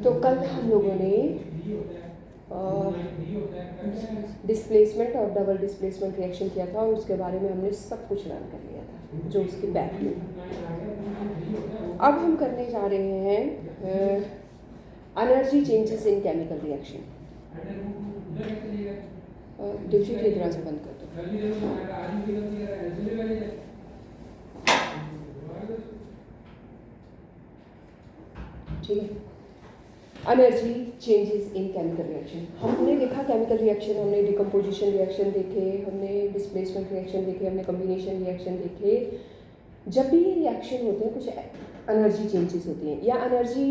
तो कल हम लोगों ने डिस्प्लेसमेंट और डबल डिस्प्लेसमेंट रिएक्शन किया था और उसके बारे में हमने सब कुछ लर्न कर लिया था जो उसकी बैक में। अब हम करने जा रहे हैं energy changes in chemical reaction. Deputy के दरवाजा बंद कर दो। ठीक है, energy changes in chemical reaction. हमने देखा केमिकल रिएक्शन, हमने डिकम्पोजिशन रिएक्शन देखे, हमने डिस्प्लेसमेंट रिएक्शन देखे, हमने कम्बिनेशन रिएक्शन देखे। जब भी ये रिएक्शन होते हैं कुछ एनर्जी चेंजेस होती हैं या एनर्जी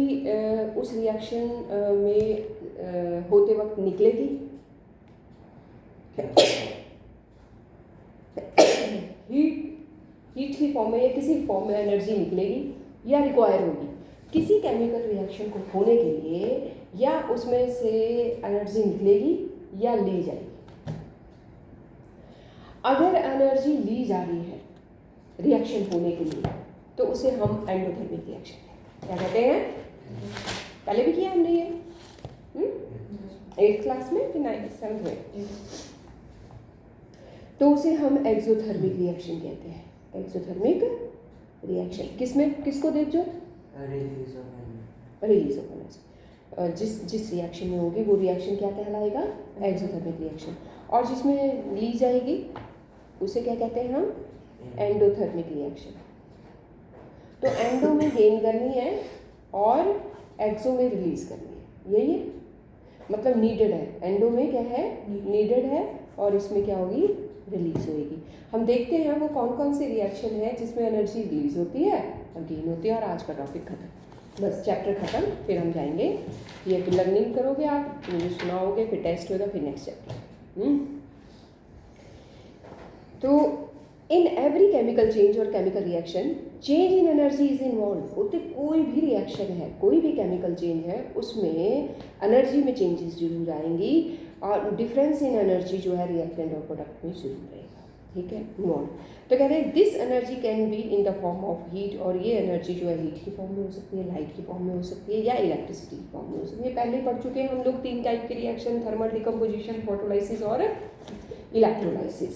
उस रिएक्शन में होते वक्त निकलेगी हीट की फॉर्म में या किसी फॉर्म में एनर्जी निकलेगी या रिक्वायर होगी किसी केमिकल रिएक्शन को होने के लिए, या उसमें से एनर्जी निकलेगी या ली जाएगी। अगर एनर्जी ली जा रही है रिएक्शन होने के लिए तो उसे हम एंडोथर्मिक रिएक्शन क्या कहते हैं। पहले भी किया हमने ये 8th क्लास में कि 7th में। तो उसे हम एक्सोथर्मिक रिएक्शन कहते हैं। एक्सोथर्मिक रिएक्शन किसको देख जो रिलीज ऑफ एनर्जी जिस रिएक्शन में होगी वो रिएक्शन क्या कहलाएगा, एक्सोथर्मिक रिएक्शन। और जिसमें ली जाएगी उसे क्या कहते हैं हम, एंडोथर्मिक रिएक्शन। तो एंडो में गेन करनी है और एक्सो में रिलीज करनी है, यही है मतलब नीडेड है। एंडो में क्या है, नीडेड है, और इसमें क्या होगी, रिलीज होगी। हम देखते हैं वो कौन कौन सी रिएक्शन है जिसमें एनर्जी रिलीज होती है और गेन होती है। और आज का टॉपिक खत्म, बस चैप्टर खत्म। फिर हम जाएंगे, ये फिर लर्निंग करोगे आप, मुझे सुनाओगे, फिर टेस्ट होगा, फिर नेक्स्ट चैप्टर। तो इन एवरी केमिकल चेंज और chemical reaction change in energy is involve होते। कोई भी रिएक्शन है, कोई भी केमिकल चेंज है, उसमें एनर्जी में चेंजेस जरूर आएंगी और डिफरेंस इन एनर्जी जो है रिएक्टेंट और प्रोडक्ट में जरूर रहेगा। ठीक है, इन्वॉल्व। तो कहते हैं this energy can be in the form of heat, और ये एनर्जी जो है हीट की फॉर्म में हो सकती है, लाइट की फॉर्म में हो सकती है, या इलेक्ट्रिसिटी की फॉर्म में हो सकती है। पहले पढ़ चुके हैं हम लोग 3 टाइप के रिएक्शन, थर्मल डिकम्पोजिशन, फोटोलाइसिस और इलेक्ट्रोलाइसिस।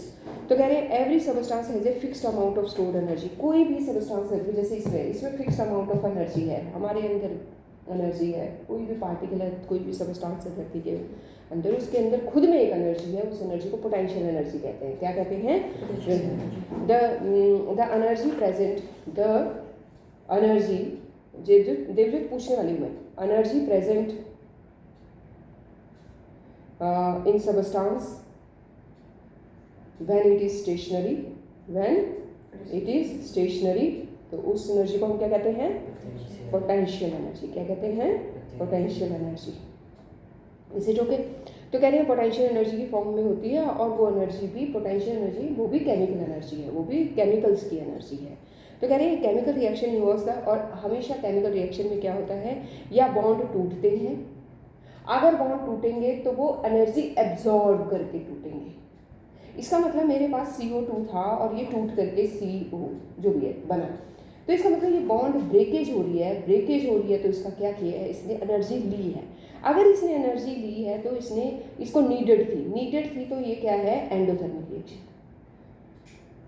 तो कह रहे हैं every substance has a fixed amount of stored energy. कोई भी सबस्टांस है, जैसे इसमें फिक्स्ड अमाउंट ऑफ एनर्जी है, हमारे अंदर एनर्जी है, कोई भी पार्टिकल है, कोई भी सबस्टांस है धरती के अंदर, उसके अंदर खुद में एक एनर्जी है। उस एनर्जी को पोटेंशियल एनर्जी कहते हैं। क्या कहते हैं, the energy present, the energy Devjit पूछने वाली हूँ मैं, energy present in substance when it is stationary, तो उस एनर्जी को हम क्या कहते हैं, पोटेंशियल एनर्जी। क्या कहते हैं, पोटेंशियल एनर्जी। इसे जो कि तो कह रहे हैं पोटेंशियल एनर्जी की फॉर्म में होती है, और वो एनर्जी भी पोटेंशियल एनर्जी, वो भी केमिकल एनर्जी है, वो भी केमिकल्स की एनर्जी है। तो कह रहे हैं केमिकल रिएक्शन यूनिवर्स, और हमेशा केमिकल रिएक्शन में क्या होता है, या बॉन्ड टूटते हैं। अगर बॉन्ड टूटेंगे तो वो एनर्जी एब्जॉर्ब करके टूटेंगे। इसका मतलब मेरे पास CO2 था और ये टूट करके CO जो भी है बना, तो इसका मतलब ये बॉन्ड ब्रेकेज हो रही है, तो इसका क्या किया है, इसने एनर्जी ली है। अगर इसने एनर्जी ली है तो इसको नीडेड थी, तो ये क्या है, एंडोथर्मिक रिएक्शन।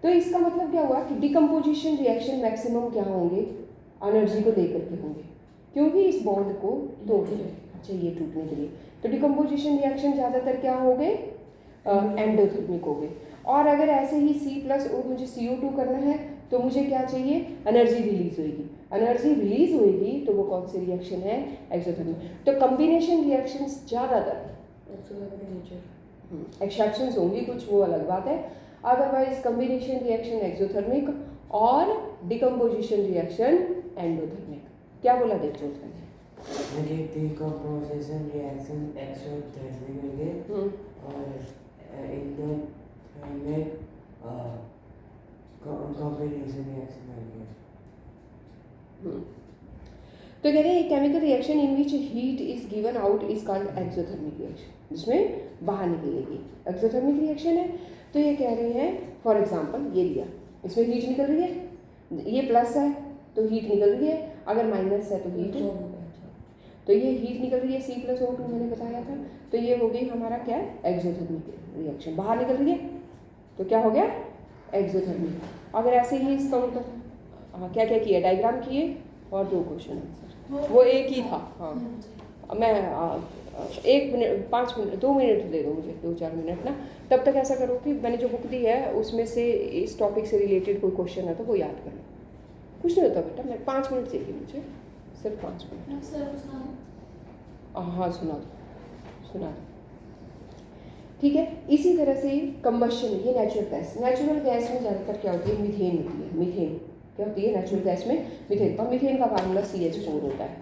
तो इसका मतलब क्या हुआ कि डिकम्पोजिशन रिएक्शन मैक्सिमम क्या होंगे, एनर्जी को लेकर के होंगे, क्योंकि इस बॉन्ड को तोड़ चाहिए टूटने के लिए। तो डिकम्पोजिशन रिएक्शन ज़्यादातर क्या हो गए, एंडोथर्मिक हो गए। और अगर ऐसे ही C+ और मुझे CO2 करना है तो मुझे क्या चाहिए, एनर्जी रिलीज होएगी। तो वो कौन सी रिएक्शन है, एक्सोथर्मिक। तो कम्बिनेशन रिएक्शंस ज़्यादातर, एक्सेप्शंस होंगी कुछ, वो अलग बात है। अदरवाइज कम्बिनेशन रिएक्शन एक्सोथर्मिक और डिकम्पोजिशन रिएक्शन एंडोथर्मिक। क्या बोला देखो उसमें, डिकम्पोजिशन रिएक्शन एक्सोथर्मिक होंगे और एंडोथर्मिक कॉम्बिनेशन रिएक्शन होंगे। तो कह रहे हैं chemical reaction in which heat is given out is called exothermic reaction, जिसमें बाहर निकलेगी, एक्सोथर्मिक रिएक्शन है। तो ये कह रहे हैं फॉर एग्जांपल ये लिया, इसमें हीट निकल रही है, ये प्लस है तो हीट निकल रही है, अगर माइनस है तो हीट, तो ये हीट निकल रही है C+O2 मैंने बताया था, तो ये हो गई हमारा क्या है एक्सोथर्मिक रिएक्शन, बाहर निकल रही है तो क्या हो गया एक्सोथर्मिक। अगर ऐसे ही इसका उल्टा था, क्या क्या किया, डायग्राम किए और 2 क्वेश्चन आंसर, वो एक ही था। हाँ मैं 1 मिनट 5 मिनट 2 मिनट दे दो मुझे, 2-4 मिनट ना, तब तक ऐसा करो कि मैंने जो बुक दी है उसमें से इस टॉपिक से रिलेटेड कोई क्वेश्चन है तो वो याद कर लो। कुछ नहीं होता बेटा, मैं 5 मिनट चाहिए मुझे, सिर्फ 5 मिनट। हाँ सुना दो। ठीक है, इसी तरह से कंबशन, ये नेचुरल गैस, नेचुरल गैस में ज़्यादातर क्या होती है, मीथेन होती है। मीथेन क्या होती है नेचुरल गैस में, मीथेन, और मीथेन का फार्मूला CH4 होता है।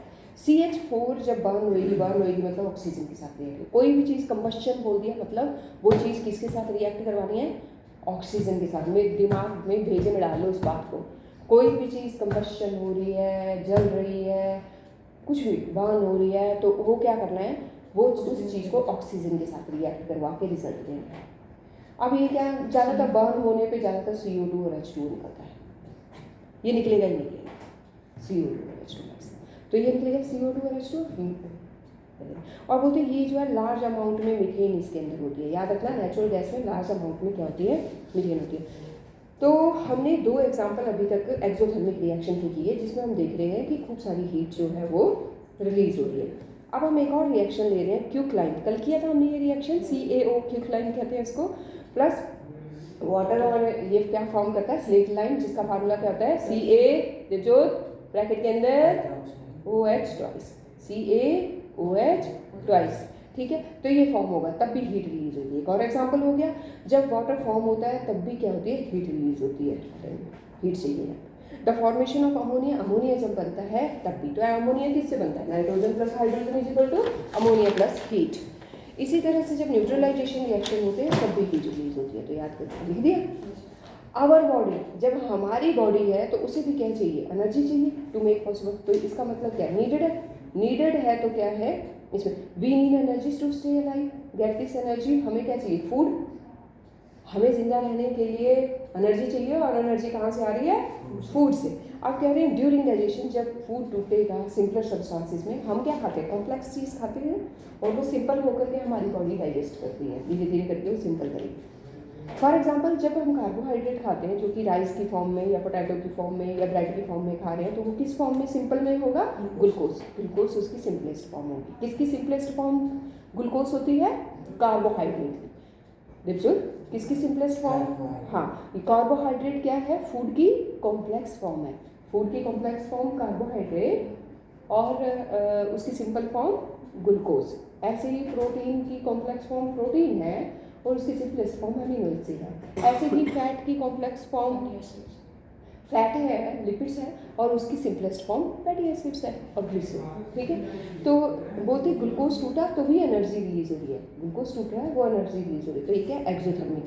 CH4 जब बर्न होएगी मतलब ऑक्सीजन के साथ रिएक्ट, कोई भी चीज़ कंबशन बोल दिया मतलब वो चीज़ किसके साथ रिएक्ट करवानी है, ऑक्सीजन के साथ। में दिमाग में भेजे में डाल लो उस बात को, कोई भी चीज़ कंबशन हो रही है, जल रही है, कुछ भी बर्न हो रही है, तो वो क्या करना है, वो उस चीज़ को ऑक्सीजन के साथ रिएक्ट करवा के रिजल्ट देना है। अब ये क्या, ज़्यादातर बर्न होने पे ज़्यादातर CO2 और H2 निकलता है, ये निकलेगा ही निकलेगा CO2 और H2, तो ये निकलेगा CO2 और H2। और बोलते हैं ये जो है लार्ज अमाउंट में मीथेन इसके अंदर होती है, याद रखना नेचुरल गैस में लार्ज अमाउंट में क्या होती है, मीथेन होती है। तो हमने 2 एग्जाम्पल अभी तक एक्सोथर्मिक रिएक्शन की है, जिसमें हम देख रहे हैं कि खूब सारी हीट जो है वो रिलीज हो रही है। अब हम एक और रिएक्शन ले रहे हैं, क्यूक्लाइन, कल किया था हमने ये रिएक्शन, CaO क्यूक्लाइन कहते हैं इसको, प्लस वाटर, और ये क्या फॉर्म करता है, स्लेट लाइन, जिसका फार्मूला क्या होता है, Ca जो ब्रैकेट के अंदर OH ट्वाइस, CaOH ट्वाइस, ठीक है। तो ये फॉर्म होगा तब भी हीट रिलीज होती है। एक और एग्जाम्पल हो गया, जब वाटर फॉर्म होता है तब भी क्या होती है, हीट रिलीज होती है, हीट चाहिए है। The formation of ammonia, ammonia जब बनता है तब भी, तो अमोनिया किससे बनता है, nitrogen plus hydrogen is equal to ammonia plus heat. इसी तरह से जब न्यूट्रलाइजेशन रिएक्शन होते हैं तब भी हीट रिलीज होती है, तो याद करके लिख दिया। आवर बॉडी, जब हमारी बॉडी है तो उसे भी क्या चाहिए, एनर्जी चाहिए टू मेक पॉसिबल, तो इसका मतलब क्या, नीडेड है, नीडेड है तो क्या है इसमें, we need energy to stay alive, get this energy, हमें क्या चाहिए, फूड, हमें जिंदा रहने के लिए एनर्जी चाहिए, और एनर्जी कहाँ से आ रही है, फूड से। अब कह रहे हैं ड्यूरिंग डाइजेशन जब फूड टूटेगा सिंपलर सब्सटेंसेस में, हम क्या खाते हैं, कॉम्प्लेक्स चीज़ खाते हैं, और वो सिंपल होकर के हमारी बॉडी डाइजेस्ट करती है, धीरे धीरे करके वो सिंपल करेगी। फॉर एग्जाम्पल जब हम कार्बोहाइड्रेट खाते हैं, जो कि राइस की फॉर्म में या पोटैटो की फॉर्म में या ब्रेड की फॉर्म में खा रहे हैं, तो वो किस फॉर्म में सिंपल में होगा, ग्लूकोज, ग्लूकोज उसकी सिंपलेस्ट फॉर्म होगी। किसकी सिंपलेस्ट फॉर्म ग्लूकोज होती है, कार्बोहाइड्रेट की। दीपसुन किसकी सिंपलेस्ट फॉर्म, हाँ कार्बोहाइड्रेट क्या है, फूड की कॉम्प्लेक्स फॉर्म है, फूड की कॉम्प्लेक्स फॉर्म कार्बोहाइड्रेट, और उसकी सिंपल फॉर्म ग्लूकोज। ऐसे ही प्रोटीन की कॉम्प्लेक्स फॉर्म प्रोटीन है और उसकी सिंपलेस्ट फॉर्म अमीनो एसिड है। ऐसे ही फैट की कॉम्प्लेक्स फॉर्म फैट है, लिपिड्स है, और उसकी सिंपलेस्ट फॉर्म फैटी एसिड्स है और ग्लिसरीन, ठीक है। तो बोलते ग्लूकोज टूटा तो भी एनर्जी रिलीज हो रही है, ग्लूकोज टूट रहा है वो एनर्जी रिलीज हो रही है, तो ये क्या एक्सोथर्मिक।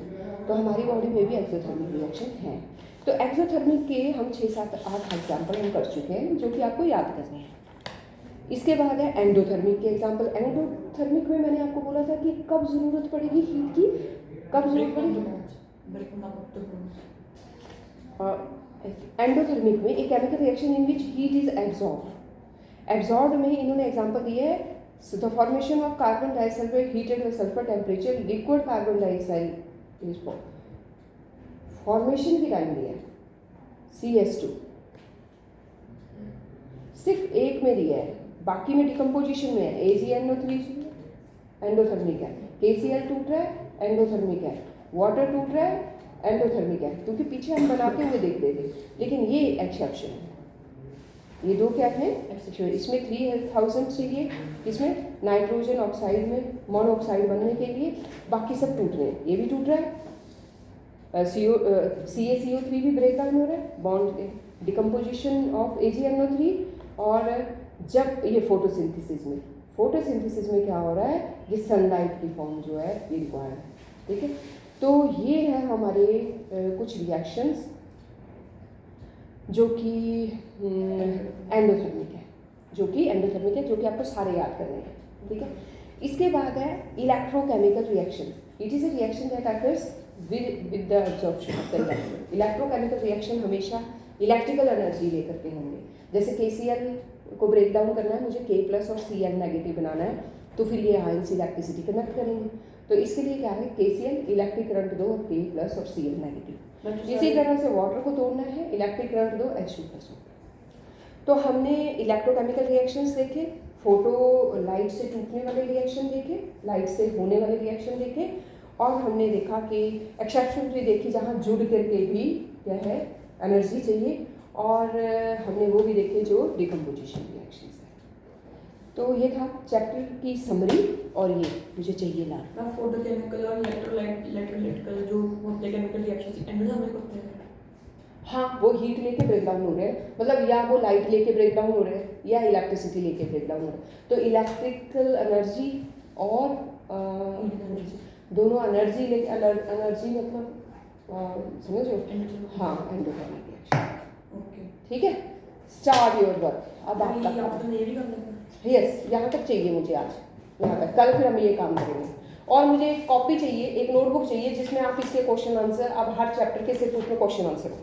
तो हमारी बॉडी में भी एक्सोथर्मिक रिएक्शन है। तो एक्सोथर्मिक के हम 6-7-8 एग्जाम्पल हम कर चुके हैं, जो कि आपको याद करने हैं। इसके बाद है एंडोथर्मिक के एग्जाम्पल। एंडोथर्मिक में मैंने आपको बोला था कि कब ज़रूरत पड़ेगी हीट की, कब जरूरत पड़ेगी, एंडोथर्मिक में एक chemical reaction in which heat is absorb. Absorb में इन्होंने एग्जांपल दिए है, the formation of carbon disulphide heated with sulphur temperature, liquid carbon dioxide is formation की लाइन दी है CS2, सिर्फ एक में दिया है, बाकी में डिकम्पोजिशन में है, AgNO3 एंडोथर्मिक है, KCl टूट रहा है एंडोथर्मिक है, वाटर टूट रहा है एंडोथर्मिक है, क्योंकि पीछे हम बनाते हुए देख रहे थे। लेकिन ये एक्सेप्शन है, ये 2 क्या है एक्सेप्शन। इसमें 3000 चाहिए, इसमें नाइट्रोजन ऑक्साइड में मोनोऑक्साइड बनने के लिए, बाकी सब टूट रहे हैं, ये भी टूट रहा है, CaCO3 भी ब्रेक डाउन हो रहा है, बॉन्ड डिकम्पोजिशन ऑफ AgNO3। और जब ये फोटोसिंथेसिस में क्या हो रहा है, ये सनलाइट की फॉर्म जो है ये रिक्वायर्ड है, ठीक है। तो ये है हमारे कुछ रिएक्शंस जो कि एंडोथर्मिक है, जो कि आपको सारे याद करने हैं, ठीक है। इसके बाद है electrochemical reaction. It is a reaction that occurs with the absorption of the electron. Electrochemical reaction हमेशा इलेक्ट्रिकल एनर्जी लेकर के होंगे, जैसे KCl को ब्रेक डाउन करना है, मुझे K+ और Cl नेगेटिव बनाना है, तो फिर ये आयंस इलेक्ट्रिसिटी कंडक्ट करेंगे। तो इसके लिए क्या है, KCl इलेक्ट्रिक करंट दो और K+ और Cl नेगेटिव। इसी तरह से वाटर को तोड़ना है, इलेक्ट्रिक करंट दो H2+ हो। तो हमने इलेक्ट्रोकेमिकल रिएक्शंस देखे, फोटो लाइट से टूटने वाले रिएक्शन देखे, लाइट से होने वाले रिएक्शन देखे, और हमने देखा कि एक्सेप्शन भी देखी जहाँ जुड़ करके भी क्या है एनर्जी चाहिए, और हमने वो भी देखे जो डिकम्पोजिशन रिएक्शंस है। तो ये था चैप्टर की समरी, और ये मुझे चाहिए लाना। फोटोकेमिकल और इलेक्ट्रोलाइटिकल जो केमिकल रिएक्शंस एंडोथर्मिक होते हैं। हाँ, वो हीट लेके ब्रेक डाउन हो रहे हैं, मतलब या वो लाइट लेके ब्रेक डाउन हो रहे हैं या इलेक्ट्रिसिटी लेके ब्रेक डाउन हो रहे हैं। तो इलेक्ट्रिकल एनर्जी और दोनों एनर्जी लेके, एनर्जी मतलब समझो, हाँ, एंडोथर्मिक रिएक्शन। ओके, ठीक है, स्टार्ट योर वर्क। अब आपका यस, यहाँ तक चाहिए मुझे आज, यहाँ तक। कल फिर हम ये काम करेंगे, और मुझे एक कॉपी चाहिए, एक नोटबुक चाहिए जिसमें आप इसके क्वेश्चन आंसर, अब हर चैप्टर के सिर्फ उसमें क्वेश्चन आंसर हो।